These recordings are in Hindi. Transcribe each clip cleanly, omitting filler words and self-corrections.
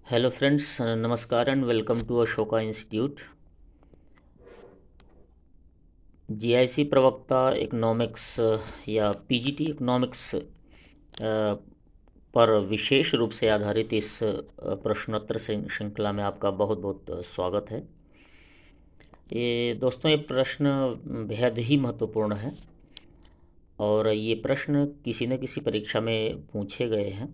हेलो फ्रेंड्स, नमस्कार and welcome to Ashoka institute. GIC प्रवक्ता इकोनॉमिक्स या पीजीटी इकोनॉमिक्स पर विशेष रूप से आधारित इस प्रश्नोत्तर श्रृंखला में आपका बहुत बहुत स्वागत है। दोस्तों, ये प्रश्न बेहद ही महत्वपूर्ण है और ये प्रश्न किसी न किसी परीक्षा में पूछे गए हैं।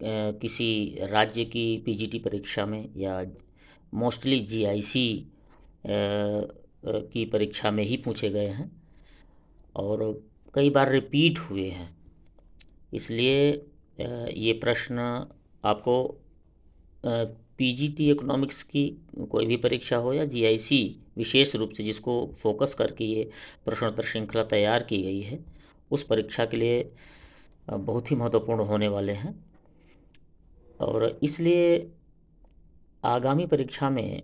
किसी राज्य की पीजीटी परीक्षा में या मोस्टली जीआईसी की परीक्षा में ही पूछे गए हैं और कई बार रिपीट हुए हैं। इसलिए ये प्रश्न आपको पीजीटी इकोनॉमिक्स की कोई भी परीक्षा हो या जीआईसी विशेष रूप से जिसको फोकस करके ये प्रश्नोत्तर श्रृंखला तैयार की गई है, उस परीक्षा के लिए बहुत ही महत्वपूर्ण होने वाले हैं। और इसलिए आगामी परीक्षा में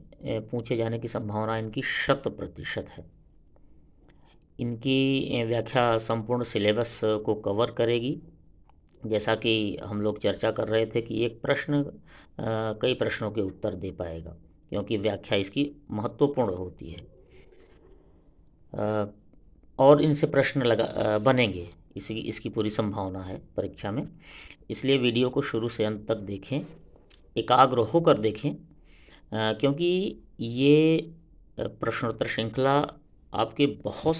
पूछे जाने की संभावना इनकी 100% है। इनकी व्याख्या संपूर्ण सिलेबस को कवर करेगी। जैसा कि हम लोग चर्चा कर रहे थे कि एक प्रश्न कई प्रश्नों के उत्तर दे पाएगा, क्योंकि व्याख्या इसकी महत्वपूर्ण होती है और इनसे प्रश्न बनेंगे, इसकी पूरी संभावना है परीक्षा में। इसलिए वीडियो को शुरू से अंत तक देखें, एकाग्र होकर देखें, क्योंकि ये प्रश्नोत्तर श्रृंखला आपके बहुत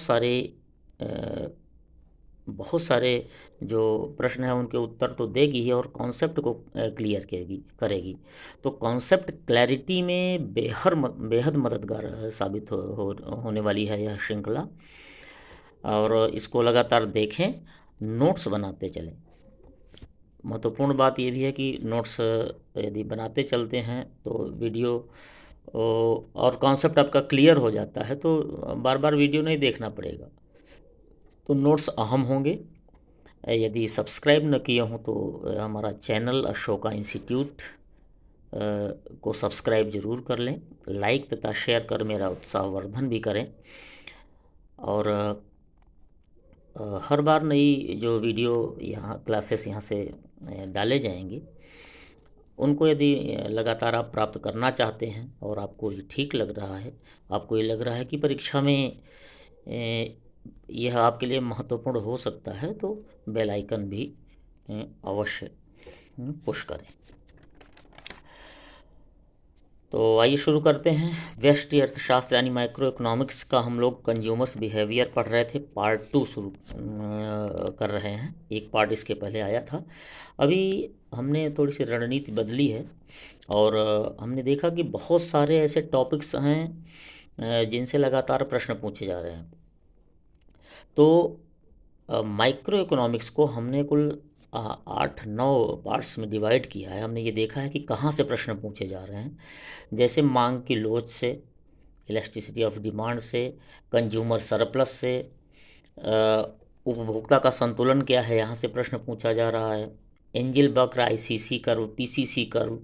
सारे जो प्रश्न हैं उनके उत्तर तो देगी ही और कॉन्सेप्ट को क्लियर करेगी। तो कॉन्सेप्ट क्लैरिटी में बेहद मददगार साबित होने वाली है यह श्रृंखला। और इसको लगातार देखें, नोट्स बनाते चलें। महत्वपूर्ण बात यह भी है कि नोट्स यदि बनाते चलते हैं तो वीडियो और कॉन्सेप्ट आपका क्लियर हो जाता है, तो बार बार वीडियो नहीं देखना पड़ेगा। तो नोट्स अहम होंगे। यदि सब्सक्राइब न किए हों तो हमारा चैनल अशोका इंस्टीट्यूट को सब्सक्राइब ज़रूर कर लें, लाइक तथा शेयर कर मेरा उत्साहवर्धन भी करें। और हर बार नई जो वीडियो क्लासेस यहाँ से डाले जाएंगे, उनको यदि लगातार आप प्राप्त करना चाहते हैं और आपको ये ठीक लग रहा है, आपको ये लग रहा है कि परीक्षा में यह आपके लिए महत्वपूर्ण हो सकता है, तो बेल आइकन भी अवश्य पुश करें। तो आइए शुरू करते हैं। व्यष्टि अर्थशास्त्र यानी माइक्रो इकोनॉमिक्स का हम लोग कंज्यूमर्स बिहेवियर पढ़ रहे थे, पार्ट 2 शुरू कर रहे हैं। एक पार्ट इसके पहले आया था। अभी हमने थोड़ी सी रणनीति बदली है और हमने देखा कि बहुत सारे ऐसे टॉपिक्स हैं जिनसे लगातार प्रश्न पूछे जा रहे हैं। तो माइक्रो इकोनॉमिक्स को हमने कुल 8-9 पार्ट्स में डिवाइड किया है। हमने ये देखा है कि कहाँ से प्रश्न पूछे जा रहे हैं, जैसे मांग की लोच से, इलास्टिसिटी ऑफ डिमांड से, कंज्यूमर सरप्लस से, उपभोक्ता का संतुलन क्या है, यहाँ से प्रश्न पूछा जा रहा है। एंजिल वक्र, ICC curve, PCC curve,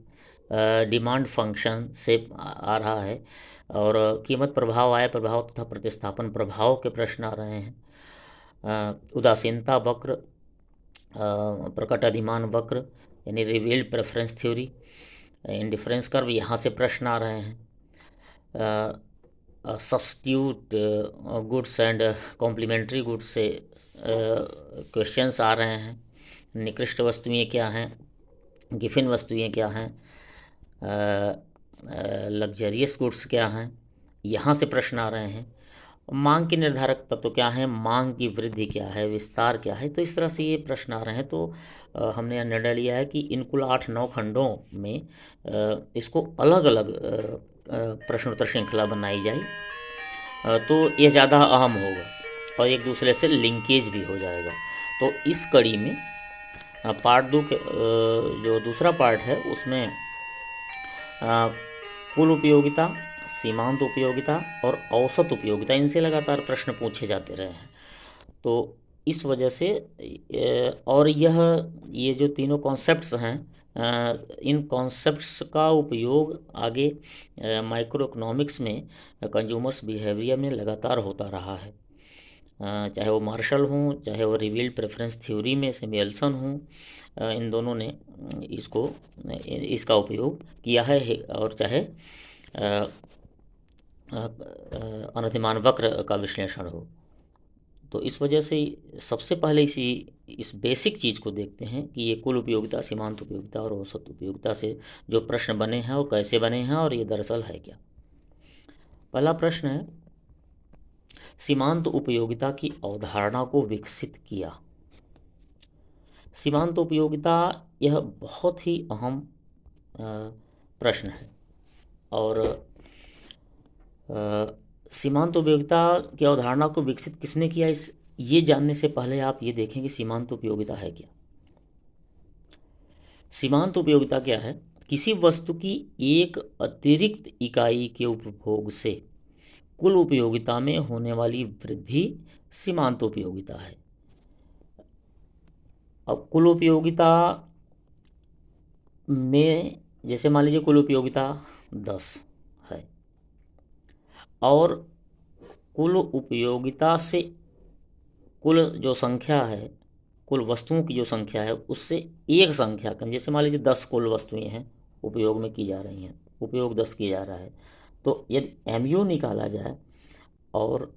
demand function से आ रहा है। और कीमत प्रभाव, आय प्रभाव तथा प्रतिस्थापन प्रभाव के प्रश्न आ रहे हैं। उदासीनता वक्र, प्रकट अधिमान वक्र यानी revealed preference theory, indifference curve, यहाँ से प्रश्न आ रहे हैं। Substitute goods and complementary goods से क्वेश्चंस आ रहे हैं। निकृष्ट वस्तुएं क्या हैं, गिफिन वस्तुएं क्या हैं, लग्जरियस गुड्स क्या हैं, यहाँ से प्रश्न आ रहे हैं। मांग के निर्धारक तत्व क्या हैं, मांग की वृद्धि क्या है, विस्तार क्या है। तो इस तरह से ये प्रश्न आ रहे हैं। तो हमने निर्णय लिया है कि इन कुल 8-9 खंडों में इसको अलग अलग प्रश्नोत्तर श्रृंखला बनाई जाए, तो ये ज़्यादा अहम होगा और एक दूसरे से लिंकेज भी हो जाएगा। तो इस कड़ी में पार्ट 2 के जो दूसरा पार्ट है उसमें कुल उपयोगिता, सीमांत उपयोगिता और औसत उपयोगिता, इनसे लगातार प्रश्न पूछे जाते रहे हैं। तो इस वजह से और ये जो तीनों कॉन्सेप्ट्स हैं, इन कॉन्सेप्ट्स का उपयोग आगे माइक्रो इकोनॉमिक्स में कंज्यूमर्स बिहेवियर में लगातार होता रहा है। चाहे वो मार्शल हों, चाहे वो रिवील्ड प्रेफरेंस थ्योरी में सैमुएल्सन हों, इन दोनों ने इसका उपयोग किया है। और चाहे अनतिमान वक्र का विश्लेषण हो। तो इस वजह से सबसे पहले इस बेसिक चीज़ को देखते हैं कि ये कुल उपयोगिता, सीमांत उपयोगिता और औसत उपयोगिता से जो प्रश्न बने हैं वो कैसे बने हैं और ये दरअसल है क्या। पहला प्रश्न है, सीमांत उपयोगिता की अवधारणा को विकसित किया। सीमांत उपयोगिता यह बहुत ही अहम प्रश्न है। और सीमांत उपयोगिता की अवधारणा को विकसित किसने किया, ये जानने से पहले आप ये देखें कि सीमांत उपयोगिता है क्या। सीमांत उपयोगिता क्या है? किसी वस्तु की एक अतिरिक्त इकाई के उपभोग से कुल उपयोगिता में होने वाली वृद्धि सीमांत उपयोगिता है। अब कुल उपयोगिता में जैसे मान लीजिए कुल उपयोगिता 10 है और कुल उपयोगिता से कुल जो संख्या है, कुल वस्तुओं की जो संख्या है उससे एक संख्या कम, जैसे मान लीजिए 10 कुल वस्तुएं हैं उपयोग में की जा रही हैं, उपयोग 10 किया जा रहा है, तो यदि MU निकाला जाए और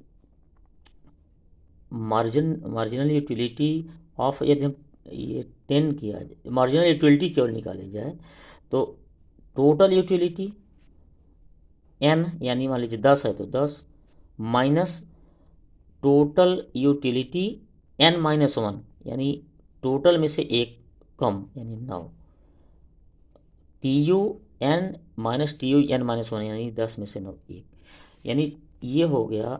मार्जिनल यूटिलिटी ऑफ, यदि हम ये 10 किया जाए, मार्जिनल यूटिलिटी केवल निकाली जाए, तो टोटल यूटिलिटी n, यानी मान लीजिए 10 है तो 10 माइनस टोटल यूटिलिटी n-1, यानी टोटल में से एक कम, यानी 9, TUN माइनस TUN-1, यानी 10 में से 9 1, यानी ये हो गया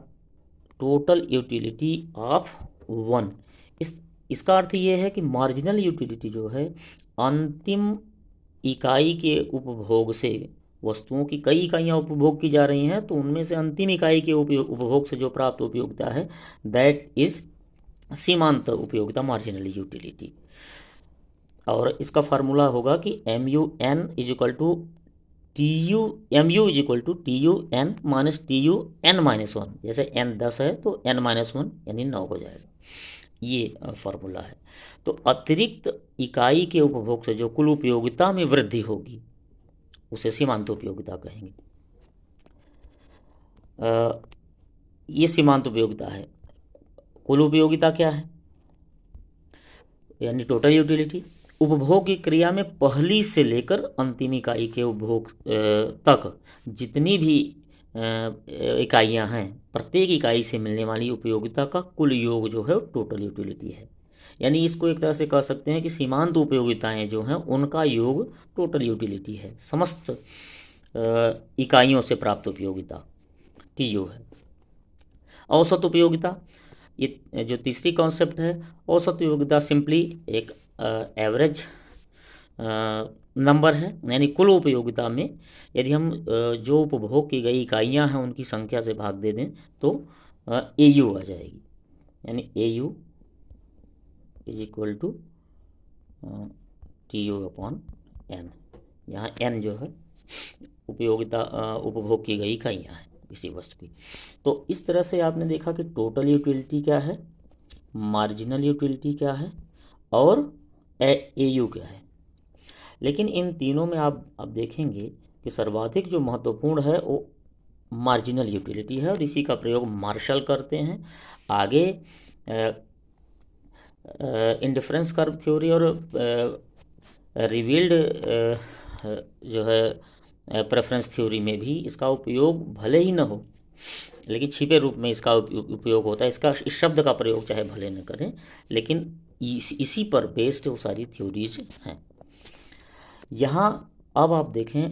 टोटल यूटिलिटी ऑफ 1। इसका अर्थ ये है कि मार्जिनल यूटिलिटी जो है अंतिम इकाई के उपभोग से, वस्तुओं की कई इकाइयाँ उपभोग की जा रही हैं तो उनमें से अंतिम इकाई के उपभोग से जो प्राप्त उपयोगिता है, दैट इज सीमांत उपयोगिता, मार्जिनल यूटिलिटी। और इसका फार्मूला होगा कि MUN is equal to MU is equal to TUN minus TUN-1। जैसे n 10 है तो n-1 यानी 9 हो जाएगा, ये फार्मूला है। तो अतिरिक्त इकाई के उपभोग से जो कुल उपयोगिता में वृद्धि होगी उसे सीमांत उपयोगिता कहेंगे। ये सीमांत उपयोगिता है। कुल उपयोगिता क्या है? यानी टोटल यूटिलिटी। उपभोग की क्रिया में पहली से लेकर अंतिम इकाई के उपभोग तक जितनी भी इकाइयां हैं, प्रत्येक इकाई से मिलने वाली उपयोगिता का कुल योग जो है टोटल यूटिलिटी है। यानी इसको एक तरह से कह सकते हैं कि सीमांत उपयोगिताएं जो हैं उनका योग टोटल यूटिलिटी है, समस्त इकाइयों से प्राप्त उपयोगिता TU है। औसत उपयोगिता, ये जो तीसरी कॉन्सेप्ट है, औसत उपयोगिता सिंपली एक एवरेज नंबर है। यानी कुल उपयोगिता में यदि हम जो उपभोग की गई इकाइयां हैं उनकी संख्या से भाग दे दें तो AU आ जाएगी। यानी AU is equal to TU/N। यहाँ N जो है उपयोगिता, उपभोग की गई इकाइयाँ हैं किसी वस्तु की। तो इस तरह से आपने देखा कि टोटल यूटिलिटी क्या है, मार्जिनल यूटिलिटी क्या है और AU क्या है। लेकिन इन तीनों में आप देखेंगे कि सर्वाधिक जो महत्वपूर्ण है वो मार्जिनल यूटिलिटी है और इसी का प्रयोग मार्शल करते हैं। आगे इंडिफरेंस कर्व थ्योरी और रिवील्ड जो है प्रेफरेंस थ्योरी में भी इसका उपयोग भले ही न हो, लेकिन छिपे रूप में इसका उपयोग होता है। इसका, इस शब्द का प्रयोग चाहे भले न करें, लेकिन इसी पर बेस्ड वो सारी थ्योरीज हैं। यहाँ अब आप देखें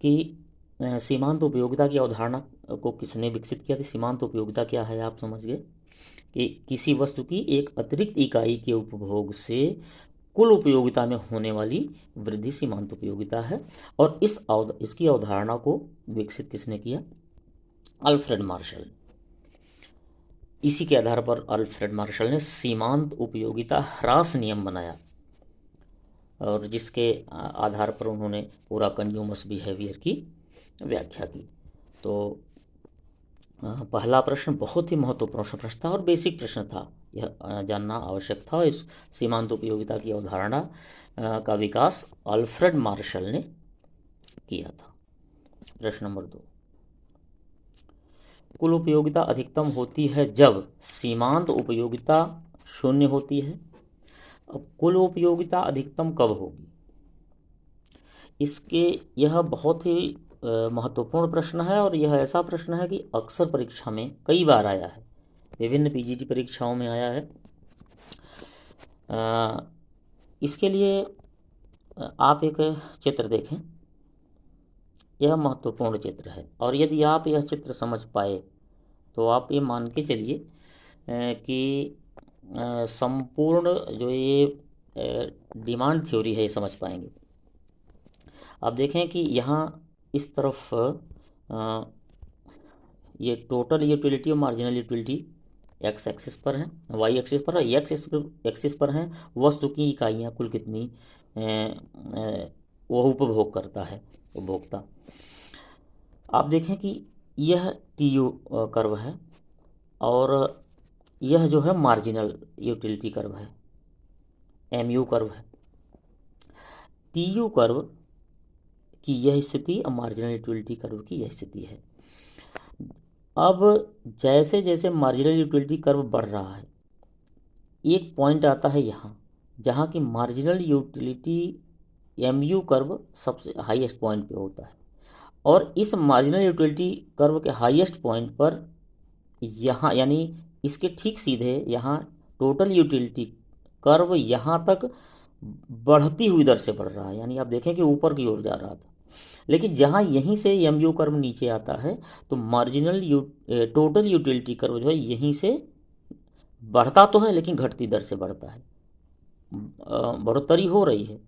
कि सीमांत उपयोगिता की अवधारणा को किसने विकसित किया थी। सीमांत उपयोगिता क्या है आप समझ गए कि किसी वस्तु की एक अतिरिक्त इकाई के उपभोग से कुल उपयोगिता में होने वाली वृद्धि सीमांत उपयोगिता है। और इसकी अवधारणा को विकसित किसने किया? Alfred Marshall. इसी के आधार पर अल्फ्रेड मार्शल ने सीमांत उपयोगिता ह्रास नियम बनाया और जिसके आधार पर उन्होंने पूरा कंज्यूमर्स बिहेवियर की व्याख्या की। तो पहला प्रश्न बहुत ही महत्वपूर्ण प्रश्न था और बेसिक प्रश्न था। यह जानना आवश्यक था। इस सीमांत उपयोगिता की अवधारणा का विकास अल्फ्रेड मार्शल ने किया था। प्रश्न नंबर 2, कुल उपयोगिता अधिकतम होती है जब सीमांत उपयोगिता शून्य होती है। अब कुल उपयोगिता अधिकतम कब होगी? यह बहुत ही महत्वपूर्ण प्रश्न है और यह ऐसा प्रश्न है कि अक्सर परीक्षा में कई बार आया है, विभिन्न पीजीटी परीक्षाओं में आया है। इसके लिए आप एक चित्र देखें, यह महत्वपूर्ण चित्र है और यदि आप यह चित्र समझ पाए तो आप ये मान के चलिए कि संपूर्ण जो ये डिमांड थ्योरी है ये समझ पाएंगे। आप देखें कि यहाँ इस तरफ ये टोटल यूटिलिटी और मार्जिनल यूटिलिटी एक्स एक्सिस पर है, वाई एक्सिस पर है, एक्सिस पर हैं वस्तु की इकाइयाँ कुल कितनी वह उपभोग करता है उपभोक्ता। आप देखें कि यह टी यू कर्व है और यह जो है मार्जिनल यूटिलिटी कर्व है, एम यू कर्व है। टी यू कर्व की यह स्थिति और मार्जिनल यूटिलिटी कर्व की यह स्थिति है। अब जैसे जैसे मार्जिनल यूटिलिटी कर्व बढ़ रहा है, एक पॉइंट आता है यहाँ जहाँ की marginal utility M U curve सबसे हाईएस्ट पॉइंट पे होता है और इस मार्जिनल यूटिलिटी कर्व के हाईएस्ट पॉइंट पर यहाँ यानी इसके ठीक सीधे यहाँ टोटल यूटिलिटी कर्व यहाँ तक बढ़ती हुई दर से बढ़ रहा है, यानी आप देखें कि ऊपर की ओर जा रहा था। लेकिन जहाँ यहीं से एम यू कर्व नीचे आता है तो टोटल यूटिलिटी कर्व जो है यहीं से बढ़ता तो है लेकिन घटती दर से बढ़ता है। बढ़ोतरी हो रही है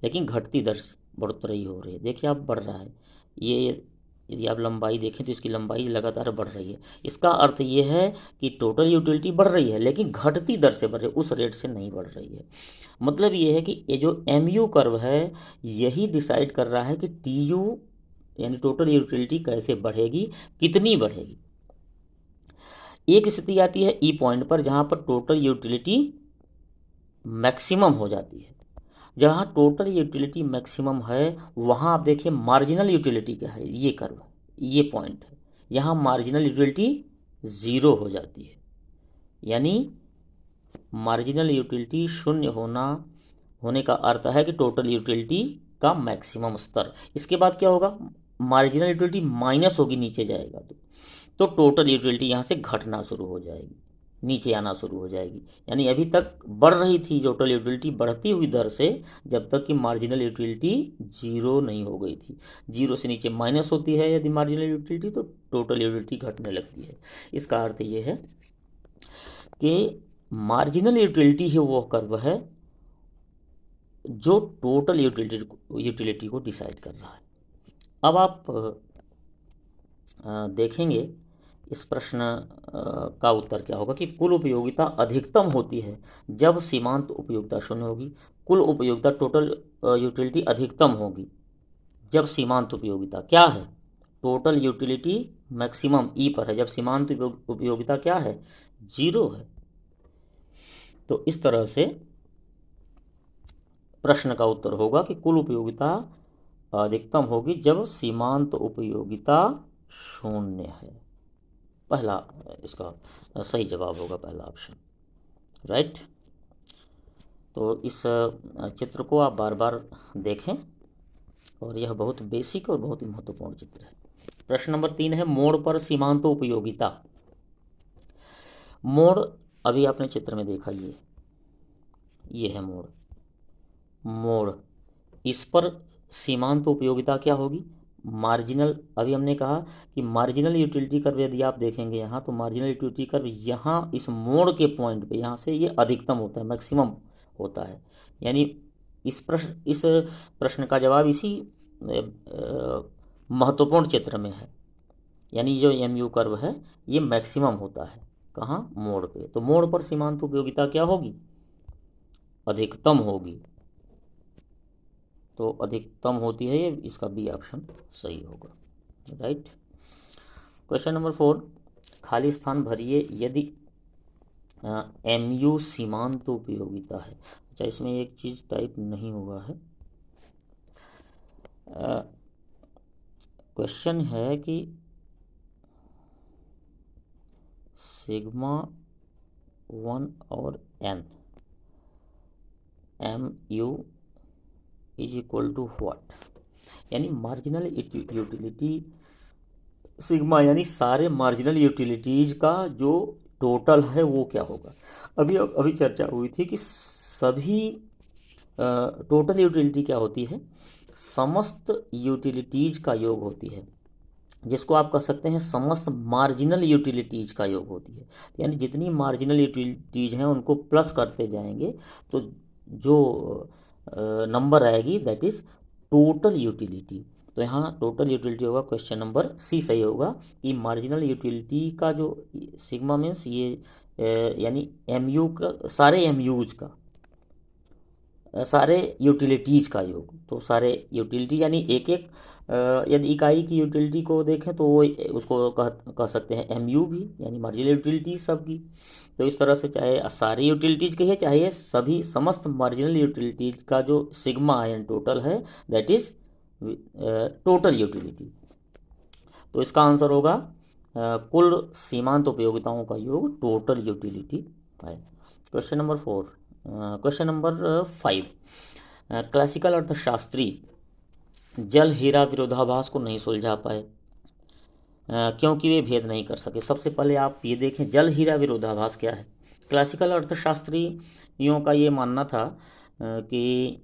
लेकिन घटती दर से बढ़ोतरी हो रही है। देखिए आप बढ़ रहा है, ये यदि आप लंबाई देखें तो इसकी लंबाई लगातार बढ़ रही है। इसका अर्थ ये है कि टोटल यूटिलिटी बढ़ रही है लेकिन घटती दर से बढ़ रही है, उस रेट से नहीं बढ़ रही है। मतलब ये है कि ये जो एम यू कर्व है यही डिसाइड कर रहा है कि टी यू यानी टोटल यूटिलिटी कैसे बढ़ेगी, कितनी बढ़ेगी। एक स्थिति आती है ई पॉइंट पर जहाँ पर टोटल यूटिलिटी मैक्सिमम हो जाती है। जहाँ टोटल यूटिलिटी मैक्सिमम है वहाँ आप देखिए मार्जिनल यूटिलिटी क्या है, ये कर्व, ये पॉइंट है। यहाँ मार्जिनल यूटिलिटी ज़ीरो हो जाती है, यानी मार्जिनल यूटिलिटी शून्य होने का अर्थ है कि टोटल यूटिलिटी का मैक्सिमम स्तर। इसके बाद क्या होगा, मार्जिनल यूटिलिटी माइनस होगी, नीचे जाएगा तो टोटल यूटिलिटी यहाँ से घटना शुरू हो जाएगी, नीचे आना शुरू हो जाएगी। यानी अभी तक बढ़ रही थी टोटल यूटिलिटी बढ़ती हुई दर से जब तक कि मार्जिनल यूटिलिटी जीरो नहीं हो गई थी। जीरो से नीचे माइनस होती है यदि मार्जिनल यूटिलिटी तो टोटल यूटिलिटी घटने लगती है। इसका अर्थ ये है कि मार्जिनल यूटिलिटी ही वो कर्व है जो टोटल यूटिलिटी को डिसाइड कर रहा है। अब आप देखेंगे इस प्रश्न का उत्तर क्या होगा कि कुल उपयोगिता अधिकतम होती है जब सीमांत उपयोगिता शून्य होगी। कुल उपयोगिता टोटल यूटिलिटी अधिकतम होगी जब सीमांत उपयोगिता क्या है, टोटल यूटिलिटी मैक्सिमम ई पर है, जब सीमांत उपयोगिता क्या है, जीरो है। तो इस तरह से प्रश्न का उत्तर होगा कि कुल उपयोगिता अधिकतम होगी जब सीमांत उपयोगिता शून्य है। पहला इसका सही जवाब होगा पहला ऑप्शन, राइट। तो इस चित्र को आप बार बार देखें और यह बहुत बेसिक और बहुत ही महत्वपूर्ण चित्र है। प्रश्न नंबर 3 है मोड़ पर सीमांत उपयोगिता। मोड़ अभी आपने चित्र में देखा, ये है मोड़, इस पर सीमांत उपयोगिता क्या होगी, मार्जिनल। अभी हमने कहा कि मार्जिनल यूटिलिटी कर्व यदि आप देखेंगे यहाँ तो मार्जिनल यूटिलिटी कर्व यहाँ इस मोड़ के पॉइंट पे यहाँ से ये अधिकतम होता है, मैक्सिमम होता है। यानी इस प्रश्न का जवाब इसी महत्वपूर्ण चित्र में है। यानी जो एम यू कर्व है ये मैक्सिमम होता है कहाँ, मोड़ पे। तो मोड़ पर सीमांत उपयोगिता क्या होगी, अधिकतम होगी। तो अधिकतम होती है ये, इसका बी ऑप्शन सही होगा, राइट। क्वेश्चन नंबर 4, खाली स्थान भरिए यदि MU सीमांत उपयोगिता है। अच्छा, इसमें एक चीज़ टाइप नहीं हुआ है। क्वेश्चन है कि सिग्मा 1 और N MU is equal to what, यानी मार्जिनल यूटिलिटी सिग्मा, यानी सारे मार्जिनल यूटिलिटीज़ का जो टोटल है वो क्या होगा। अभी चर्चा हुई थी कि सभी टोटल यूटिलिटी क्या होती है, समस्त यूटिलिटीज़ का योग होती है, जिसको आप कह सकते हैं समस्त मार्जिनल यूटिलिटीज़ का योग होती है। यानी जितनी मार्जिनल यूटिलिटीज़ हैं उनको प्लस करते जाएंगे तो जो नंबर आएगी दैट इज़ टोटल यूटिलिटी। तो यहाँ टोटल यूटिलिटी होगा, क्वेश्चन नंबर सी सही होगा कि मार्जिनल यूटिलिटी का जो सिग्मा मीन्स ये यानी MU का, सारे MUs का, सारे यूटिलिटीज़ का योग। तो सारे यूटिलिटी यानी एक एक यदि इकाई की यूटिलिटी को देखें तो वो उसको कह सकते हैं MU भी, यानी मार्जिनल यूटिलिटीज सबकी। तो इस तरह से चाहे सारी यूटिलिटीज़ कहिए चाहे सभी समस्त मार्जिनल यूटिलिटीज का जो सिग्मा एंड टोटल है दैट इज़ टोटल यूटिलिटी। तो इसका आंसर होगा कुल सीमांत उपयोगिताओं का योग टोटल यूटिलिटी है। Question number 4, question number 5, classical अर्थशास्त्री जल हीरा विरोधाभास को नहीं सुलझा पाए क्योंकि वे भेद नहीं कर सके। सबसे पहले आप ये देखें जल हीरा विरोधाभास क्या है। क्लासिकल अर्थशास्त्रियों का ये मानना था कि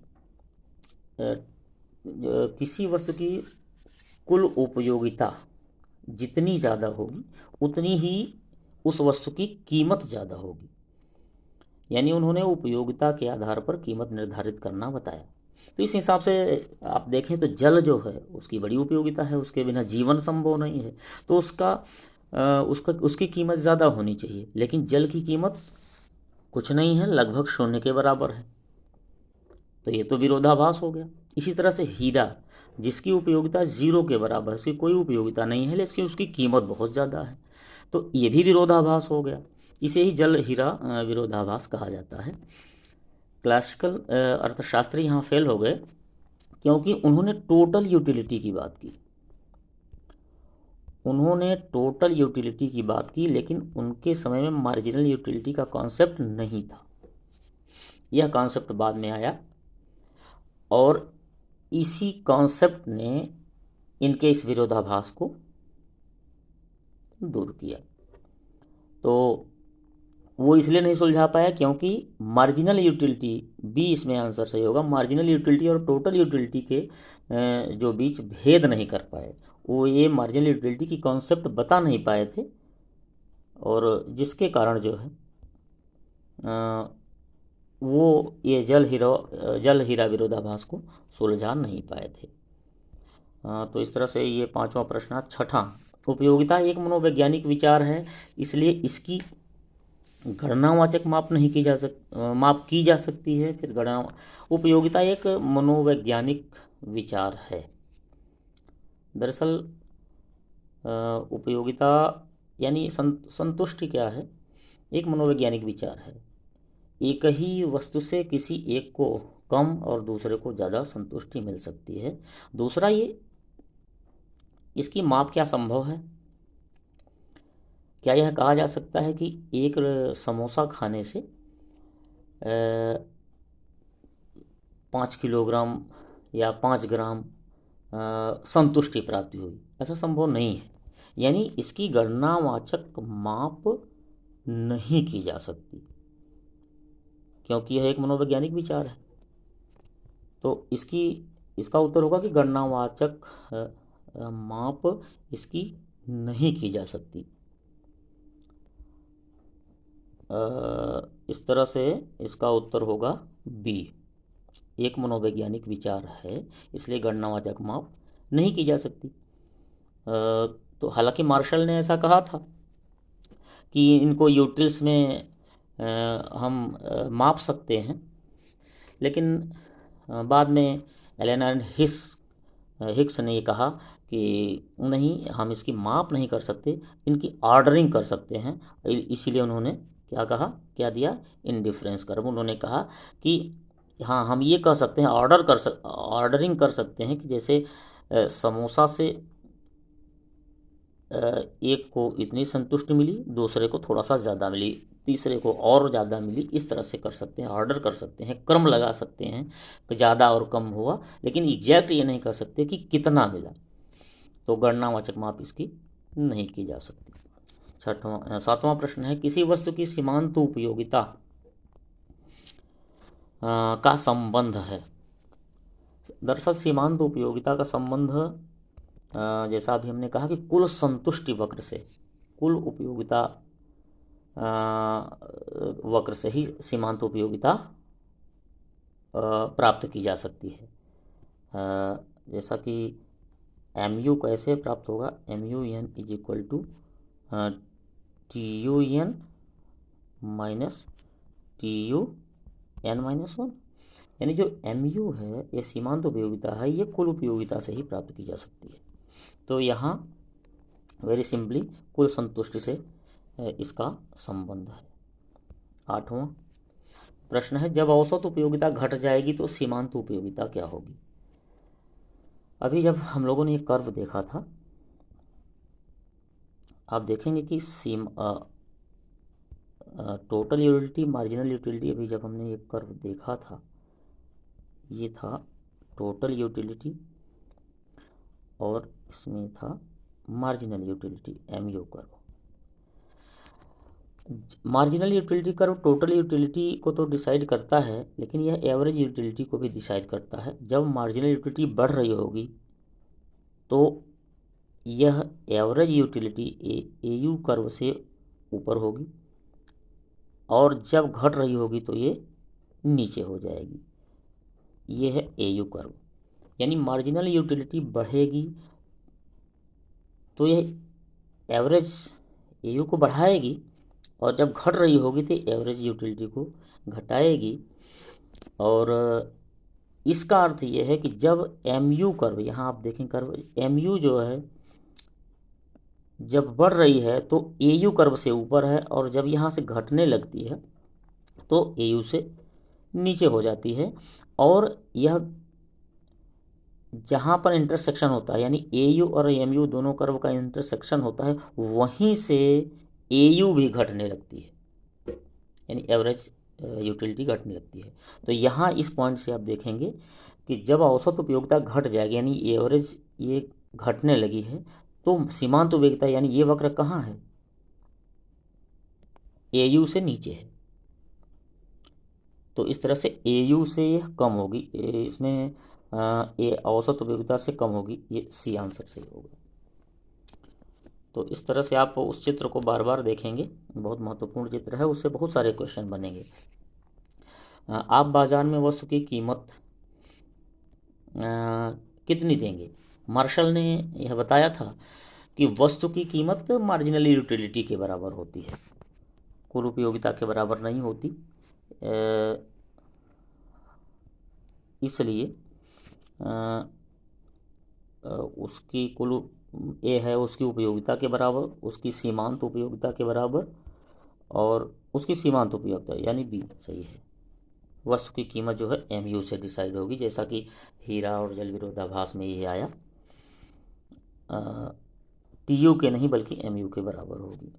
किसी वस्तु की कुल उपयोगिता जितनी ज़्यादा होगी उतनी ही उस वस्तु की कीमत ज़्यादा होगी। यानी उन्होंने उपयोगिता के आधार पर कीमत निर्धारित करना बताया। तो इस हिसाब से आप देखें तो जल जो है उसकी बड़ी उपयोगिता है, उसके बिना जीवन संभव नहीं है, तो उसकी कीमत ज़्यादा होनी चाहिए, लेकिन जल की कीमत कुछ नहीं है, लगभग शून्य के बराबर है। तो ये तो विरोधाभास हो गया। इसी तरह से हीरा जिसकी उपयोगिता 0 के बराबर, उसकी कोई उपयोगिता नहीं है लेकिन उसकी कीमत बहुत ज़्यादा है, तो ये भी विरोधाभास हो गया। इसे ही जल हीरा विरोधाभास कहा जाता है। क्लासिकल अर्थशास्त्री यहाँ फेल हो गए क्योंकि उन्होंने टोटल यूटिलिटी की बात की। उन्होंने टोटल यूटिलिटी की बात की लेकिन उनके समय में मार्जिनल यूटिलिटी का कॉन्सेप्ट नहीं था। यह कॉन्सेप्ट बाद में आया और इसी कॉन्सेप्ट ने इनके इस विरोधाभास को दूर किया। तो वो इसलिए नहीं सुलझा पाया क्योंकि मार्जिनल यूटिलिटी भी इसमें आंसर सही होगा। मार्जिनल यूटिलिटी और टोटल यूटिलिटी के जो बीच भेद नहीं कर पाए, वो ये मार्जिनल यूटिलिटी की कॉन्सेप्ट बता नहीं पाए थे और जिसके कारण जो है वो ये जल हीरा विरोधाभास को सुलझा नहीं पाए थे। तो इस तरह से ये 5वां प्रश्न। छठा, उपयोगिता एक मनोवैज्ञानिक विचार है इसलिए इसकी गणनावाचक माप की जा सकती है। फिर उपयोगिता एक मनोवैज्ञानिक विचार है। दरअसल उपयोगिता यानी संतुष्टि क्या है, एक मनोवैज्ञानिक विचार है। एक ही वस्तु से किसी एक को कम और दूसरे को ज़्यादा संतुष्टि मिल सकती है। दूसरा, ये इसकी माप क्या संभव है। क्या यह कहा जा सकता है कि एक समोसा खाने से 5 किलोग्राम या 5 ग्राम संतुष्टि प्राप्ति हुई? ऐसा संभव नहीं है। यानी इसकी गणनावाचक माप नहीं की जा सकती क्योंकि यह एक मनोवैज्ञानिक विचार है। तो इसका उत्तर होगा कि गणनावाचक माप इसकी नहीं की जा सकती। इस तरह से इसका उत्तर होगा बी, एक मनोवैज्ञानिक विचार है इसलिए गणनावाचक माप नहीं की जा सकती। तो हालांकि मार्शल ने ऐसा कहा था कि इनको यूटिल्स में हम माप सकते हैं, लेकिन बाद में एलन एंड हिक्स ने ये कहा कि नहीं, हम इसकी माप नहीं कर सकते, इनकी ऑर्डरिंग कर सकते हैं। इसीलिए उन्होंने क्या कहा, क्या दिया, इंडिफरेंस कर्व। उन्होंने कहा कि हाँ, हम ये कह सकते हैं, ऑर्डरिंग कर सकते हैं कि जैसे समोसा से एक को इतनी संतुष्टि मिली, दूसरे को थोड़ा सा ज़्यादा मिली, तीसरे को और ज़्यादा मिली। इस तरह से कर सकते हैं, ऑर्डर कर सकते हैं, क्रम लगा सकते हैं कि ज़्यादा और कम हुआ, लेकिन एग्जैक्ट ये नहीं कर सकते कि कितना मिला। तो गणनावाचक माप इसकी नहीं की जा सकती। सातवां प्रश्न है, किसी वस्तु की सीमांत उपयोगिता का संबंध है। दरअसल सीमांत उपयोगिता का संबंध जैसा अभी हमने कहा कि कुल संतुष्टि वक्र से, कुल उपयोगिता वक्र से ही सीमांत उपयोगिता प्राप्त की जा सकती है। जैसा कि एम यू कैसे प्राप्त होगा, M U N is equal to T U N minus T U N minus one. यानी जो एम यू है, ये सीमांत उपयोगिता है, ये कुल उपयोगिता से ही प्राप्त की जा सकती है। तो यहाँ वेरी सिंपली कुल संतुष्टि से इसका संबंध है। आठवां प्रश्न है, जब औसत उपयोगिता घट जाएगी तो सीमांत उपयोगिता क्या होगी। अभी जब हम लोगों ने ये कर्व देखा था, आप देखेंगे कि टोटल यूटिलिटी, मार्जिनल यूटिलिटी, अभी जब हमने ये कर्व देखा था, ये था टोटल यूटिलिटी और इसमें था marginal utility, M U curve. Marginal utility curve total utility को तो डिसाइड करता है, लेकिन यह एवरेज यूटिलिटी को भी डिसाइड करता है। जब मार्जिनल यूटिलिटी बढ़ रही होगी तो यह average utility A you curve से ऊपर होगी, और जब घट रही होगी तो ये नीचे हो जाएगी। ये है ए यू कर्व। यानी मार्जिनल यूटिलिटी बढ़ेगी तो यह एवरेज ए यू को बढ़ाएगी, और जब घट रही होगी तो एवरेज यूटिलिटी को घटाएगी। और इसका अर्थ ये है कि जब एम यू कर्व, यहाँ आप देखें कर्व एम यू जो है जब बढ़ रही है तो ए यू कर्व से ऊपर है, और जब यहाँ से घटने लगती है तो ए यू से नीचे हो जाती है। और यह जहाँ पर इंटरसेक्शन होता है, यानी ए यू और एम यू दोनों कर्व का इंटरसेक्शन होता है, वहीं से ए यू भी घटने लगती है, यानी एवरेज यूटिलिटी घटने लगती है। तो यहाँ इस पॉइंट से आप देखेंगे कि जब औसत उपयोगिता घट जाएगी, यानी एवरेज ये घटने लगी है, तो सीमांत उपयोगिता यानी ये वक्र कहाँ है, ए यू से नीचे है। तो इस तरह से ए यू से यह कम होगी, इसमें ए औसत उपयोगिता से कम होगी। ये सी आंसर सही होगा। तो इस तरह से आप उस चित्र को बार बार देखेंगे, बहुत महत्वपूर्ण चित्र है, उससे बहुत सारे क्वेश्चन बनेंगे। आप बाजार में वस्तु की कीमत कितनी देंगे। मार्शल ने यह बताया था कि वस्तु की कीमत मार्जिनल यूटिलिटी के बराबर होती है, कुल उपयोगिता के बराबर नहीं होती। इसलिए उसकी कुल ए है उसकी उपयोगिता के बराबर, उसकी सीमांत उपयोगिता के बराबर, और उसकी सीमांत उपयोगिता यानी बी सही है। वस्तु की कीमत जो है एम यू से डिसाइड होगी, जैसा कि हीरा और जल विरोधाभास में ये आया, टी यू के नहीं बल्कि एम यू के बराबर होगी।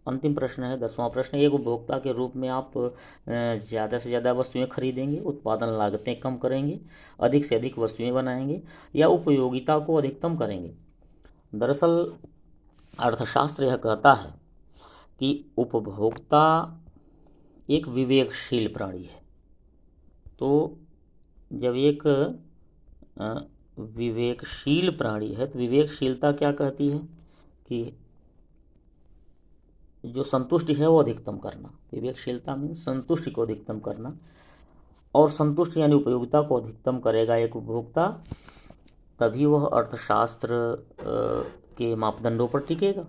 अंतिम प्रश्न है 10वां प्रश्न, एक उपभोक्ता के रूप में आप ज़्यादा से ज़्यादा वस्तुएं खरीदेंगे, उत्पादन लागतें कम करेंगे, अधिक से अधिक वस्तुएं बनाएंगे, या उपयोगिता को अधिकतम करेंगे। दरअसल अर्थशास्त्र यह कहता है कि उपभोक्ता एक विवेकशील प्राणी है। तो जब एक विवेकशील प्राणी है तो विवेकशीलता क्या कहती है कि जो संतुष्टि है वो अधिकतम करना। विवेकशीलता में संतुष्टि को अधिकतम करना, और संतुष्टि यानी उपयोगिता को अधिकतम करेगा एक उपभोक्ता, तभी वह अर्थशास्त्र के मापदंडों पर टिकेगा।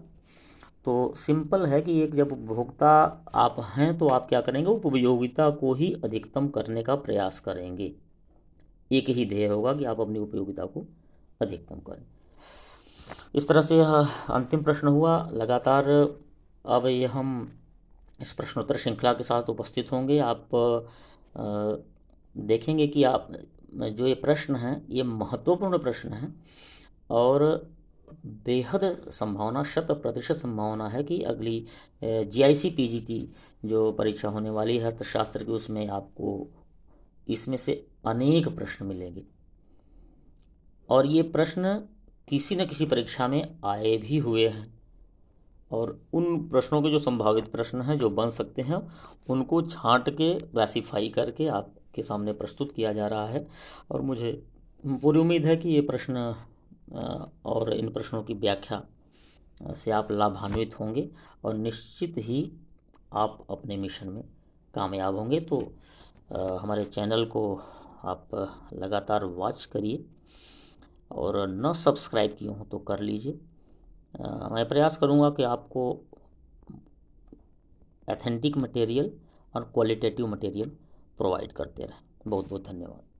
तो सिंपल है कि एक जब उपभोक्ता आप हैं तो आप क्या करेंगे, उपयोगिता को ही अधिकतम करने का प्रयास करेंगे। एक ही ध्येय होगा कि आप अपनी उपयोगिता को अधिकतम करें। इस तरह से यह अंतिम प्रश्न हुआ। लगातार अब ये हम इस प्रश्नोत्तर श्रृंखला के साथ उपस्थित होंगे। आप देखेंगे कि आप जो ये प्रश्न हैं ये महत्वपूर्ण प्रश्न हैं और बेहद संभावना, 100% संभावना है कि अगली GIC PGT जो परीक्षा होने वाली है अर्थशास्त्र की, उसमें आपको इसमें से अनेक प्रश्न मिलेंगे और ये प्रश्न किसी न किसी परीक्षा में आए भी हुए हैं और उन प्रश्नों के जो संभावित प्रश्न हैं जो बन सकते हैं उनको छांट के क्लासीफाई करके आपके सामने प्रस्तुत किया जा रहा है। और मुझे पूरी उम्मीद है कि ये प्रश्न और इन प्रश्नों की व्याख्या से आप लाभान्वित होंगे और निश्चित ही आप अपने मिशन में कामयाब होंगे। तो हमारे चैनल को आप लगातार वॉच करिए और न सब्सक्राइब किए हों तो कर लीजिए। मैं प्रयास करूंगा कि आपको एथेंटिक मटेरियल और क्वालिटेटिव मटेरियल प्रोवाइड करते रहें। बहुत बहुत धन्यवाद।